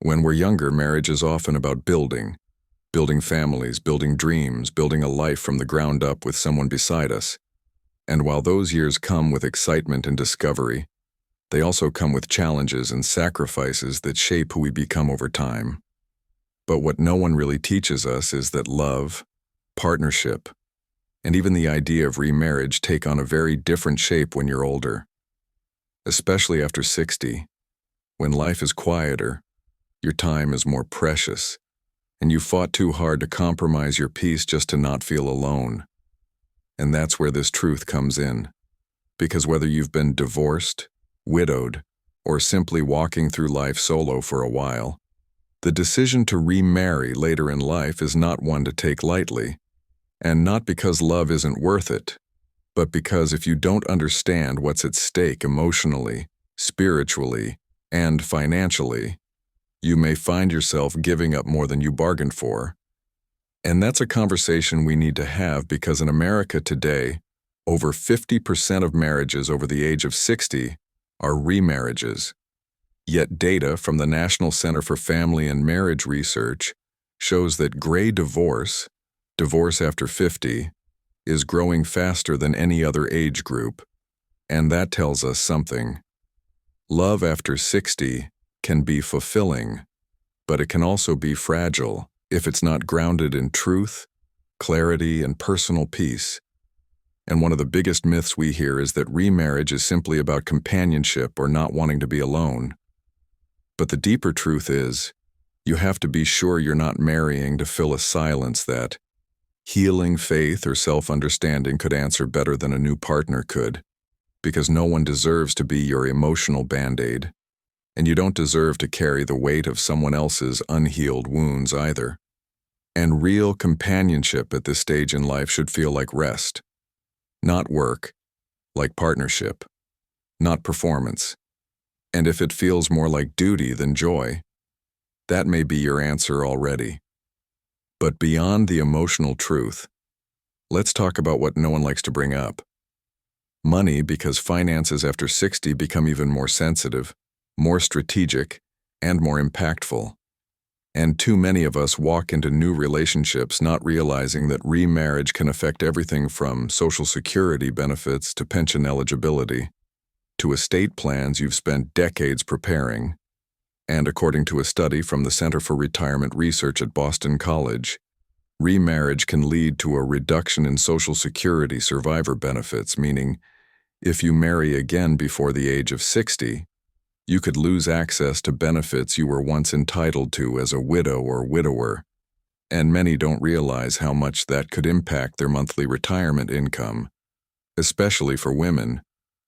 When we're younger, marriage is often about building families, building dreams, building a life from the ground up with someone beside us. And while those years come with excitement and discovery, they also come with challenges and sacrifices that shape who we become over time. But what no one really teaches us is that love, partnership, and even the idea of remarriage take on a very different shape when you're older. Especially after 60, when life is quieter, your time is more precious, and you fought too hard to compromise your peace just to not feel alone. And that's where this truth comes in. Because whether you've been divorced, widowed, or simply walking through life solo for a while, the decision to remarry later in life is not one to take lightly. And not because love isn't worth it, but because if you don't understand what's at stake emotionally, spiritually, and financially, you may find yourself giving up more than you bargained for. And that's a conversation we need to have because in America today, over 50% of marriages over the age of 60 are remarriages. Yet data from the National Center for Family and Marriage Research shows that gray divorce after 50, is growing faster than any other age group. And that tells us something. Love after 60 can be fulfilling, but it can also be fragile if it's not grounded in truth, clarity, and personal peace. And one of the biggest myths we hear is that remarriage is simply about companionship or not wanting to be alone. But the deeper truth is, you have to be sure you're not marrying to fill a silence that healing faith or self-understanding could answer better than a new partner could, because no one deserves to be your emotional band-aid, and you don't deserve to carry the weight of someone else's unhealed wounds either. And real companionship at this stage in life should feel like rest, not work, like partnership, not performance. And if it feels more like duty than joy, that may be your answer already. But beyond the emotional truth, let's talk about what no one likes to bring up. Money, because finances after 60 become even more sensitive, more strategic, and more impactful. And too many of us walk into new relationships not realizing that remarriage can affect everything from Social Security benefits to pension eligibility, to estate plans you've spent decades preparing. And according to a study from the Center for Retirement Research at Boston College, remarriage can lead to a reduction in Social Security survivor benefits, meaning if you marry again before the age of 60, you could lose access to benefits you were once entitled to as a widow or widower, and many don't realize how much that could impact their monthly retirement income, especially for women,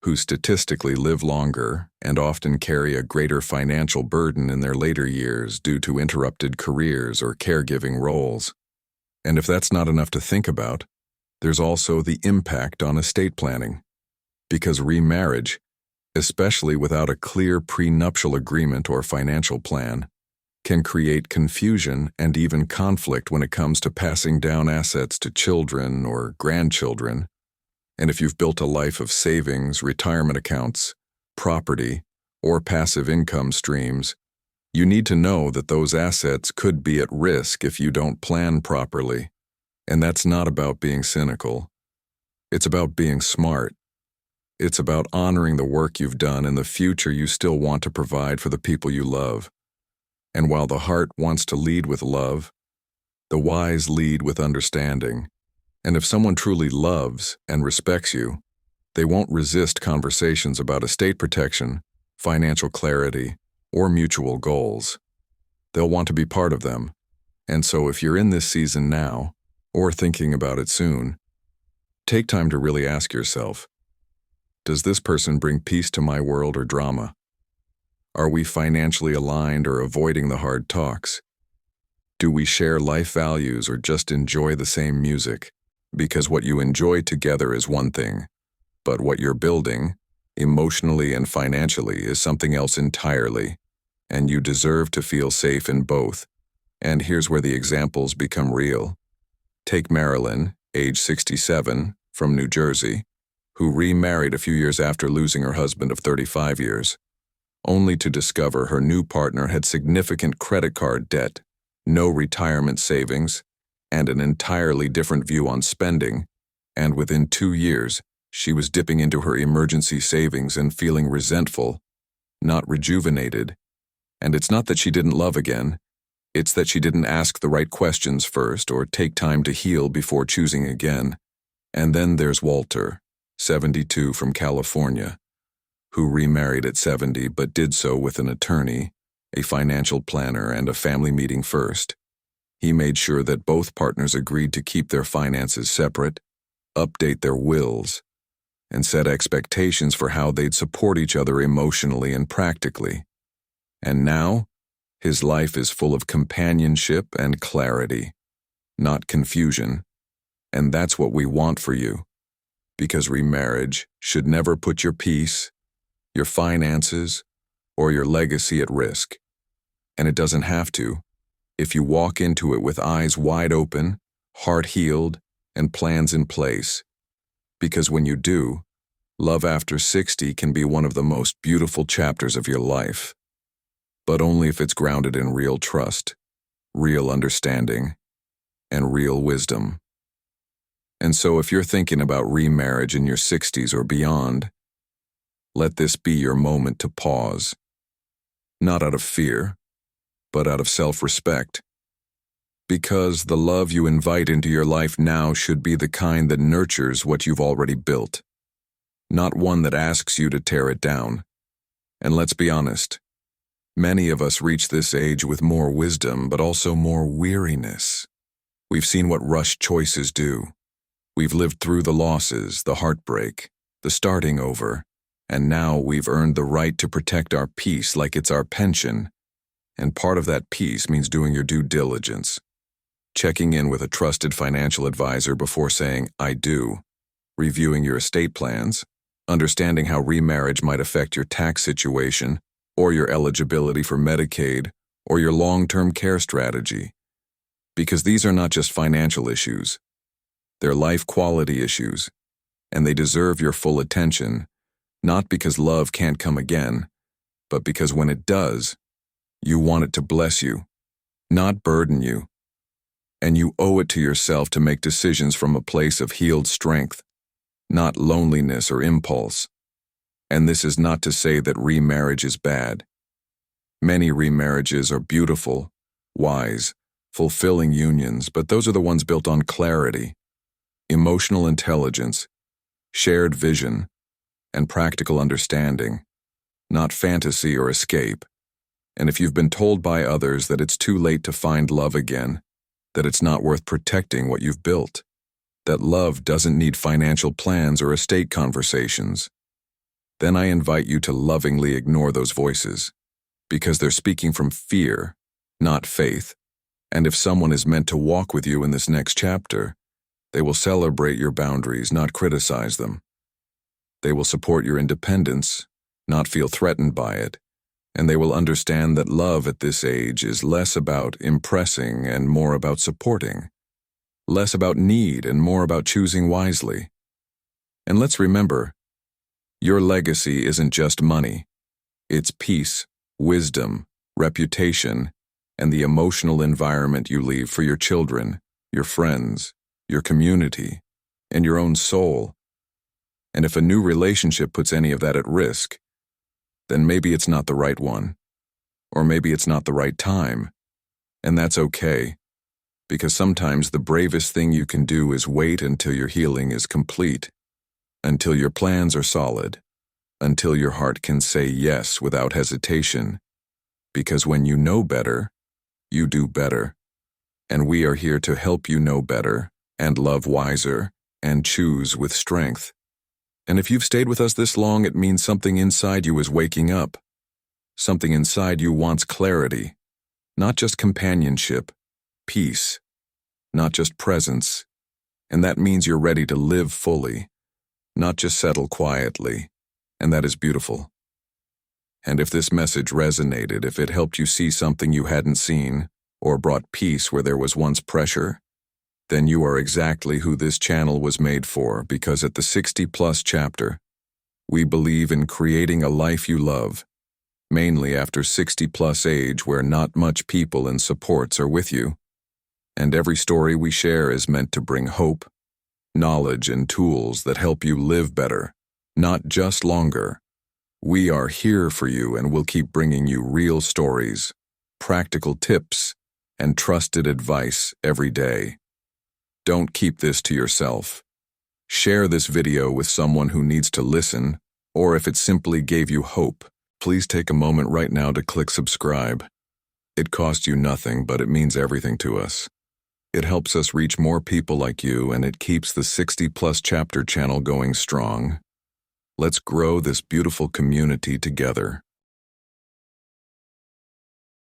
who statistically live longer and often carry a greater financial burden in their later years due to interrupted careers or caregiving roles. And if that's not enough to think about, there's also the impact on estate planning. Because remarriage, especially without a clear prenuptial agreement or financial plan, can create confusion and even conflict when it comes to passing down assets to children or grandchildren. And if you've built a life of savings, retirement accounts, property, or passive income streams, you need to know that those assets could be at risk if you don't plan properly. And that's not about being cynical. It's about being smart. It's about honoring the work you've done and the future you still want to provide for the people you love. And while the heart wants to lead with love, the wise lead with understanding. And if someone truly loves and respects you, they won't resist conversations about estate protection, financial clarity, or mutual goals. They'll want to be part of them. And so if you're in this season now, or thinking about it soon, take time to really ask yourself, does this person bring peace to my world or drama? Are we financially aligned or avoiding the hard talks? Do we share life values or just enjoy the same music? Because what you enjoy together is one thing, but what you're building, emotionally and financially, is something else entirely, and you deserve to feel safe in both. And here's where the examples become real. Take Marilyn, age 67, from New Jersey, who remarried a few years after losing her husband of 35 years. only to discover her new partner had significant credit card debt, no retirement savings, and an entirely different view on spending, and within 2 years, she was dipping into her emergency savings and feeling resentful, not rejuvenated. And it's not that she didn't love again, it's that she didn't ask the right questions first or take time to heal before choosing again. And then there's Walter, 72 from California, who remarried at 70 but did so with an attorney, a financial planner, and a family meeting first. He made sure that both partners agreed to keep their finances separate, update their wills, and set expectations for how they'd support each other emotionally and practically. And now, his life is full of companionship and clarity, not confusion. And that's what we want for you. Because remarriage should never put your peace, your finances, or your legacy at risk. And it doesn't have to, if you walk into it with eyes wide open, heart healed, and plans in place. Because when you do, love after 60 can be one of the most beautiful chapters of your life. But only if it's grounded in real trust, real understanding, and real wisdom. And so if you're thinking about remarriage in your 60s or beyond, let this be your moment to pause. Not out of fear, but out of self-respect. Because the love you invite into your life now should be the kind that nurtures what you've already built, not one that asks you to tear it down. And let's be honest, many of us reach this age with more wisdom, but also more weariness. We've seen what rushed choices do. We've lived through the losses, the heartbreak, the starting over, and now we've earned the right to protect our peace like it's our pension. And part of that peace means doing your due diligence, checking in with a trusted financial advisor before saying, I do, reviewing your estate plans, understanding how remarriage might affect your tax situation, or your eligibility for Medicaid, or your long-term care strategy. Because these are not just financial issues. They're life quality issues, and they deserve your full attention, not because love can't come again, but because when it does, you want it to bless you, not burden you. And you owe it to yourself to make decisions from a place of healed strength, not loneliness or impulse. And this is not to say that remarriage is bad. Many remarriages are beautiful, wise, fulfilling unions, but those are the ones built on clarity, emotional intelligence, shared vision, and practical understanding, not fantasy or escape. And if you've been told by others that it's too late to find love again, that it's not worth protecting what you've built, that love doesn't need financial plans or estate conversations, then I invite you to lovingly ignore those voices, because they're speaking from fear, not faith. And if someone is meant to walk with you in this next chapter, they will celebrate your boundaries, not criticize them. They will support your independence, not feel threatened by it. And they will understand that love at this age is less about impressing and more about supporting, less about need and more about choosing wisely. And let's remember, your legacy isn't just money. It's peace, wisdom, reputation, and the emotional environment you leave for your children, your friends, your community, and your own soul. And if a new relationship puts any of that at risk, then maybe it's not the right one, or maybe it's not the right time. And that's okay, because sometimes the bravest thing you can do is wait until your healing is complete, until your plans are solid, until your heart can say yes without hesitation. Because when you know better, you do better. And we are here to help you know better, and love wiser, and choose with strength. And if you've stayed with us this long, it means something inside you is waking up. Something inside you wants clarity, not just companionship, peace, not just presence. And that means you're ready to live fully, not just settle quietly. And that is beautiful. And if this message resonated, if it helped you see something you hadn't seen, or brought peace where there was once pressure, then you are exactly who this channel was made for, because at the 60+ chapter, we believe in creating a life you love, mainly after 60-plus age where not much people and supports are with you. And every story we share is meant to bring hope, knowledge, and tools that help you live better, not just longer. We are here for you and will keep bringing you real stories, practical tips, and trusted advice every day. Don't keep this to yourself. Share this video with someone who needs to listen, or if it simply gave you hope, please take a moment right now to click subscribe. It costs you nothing, but it means everything to us. It helps us reach more people like you, and it keeps the 60-plus chapter channel going strong. Let's grow this beautiful community together.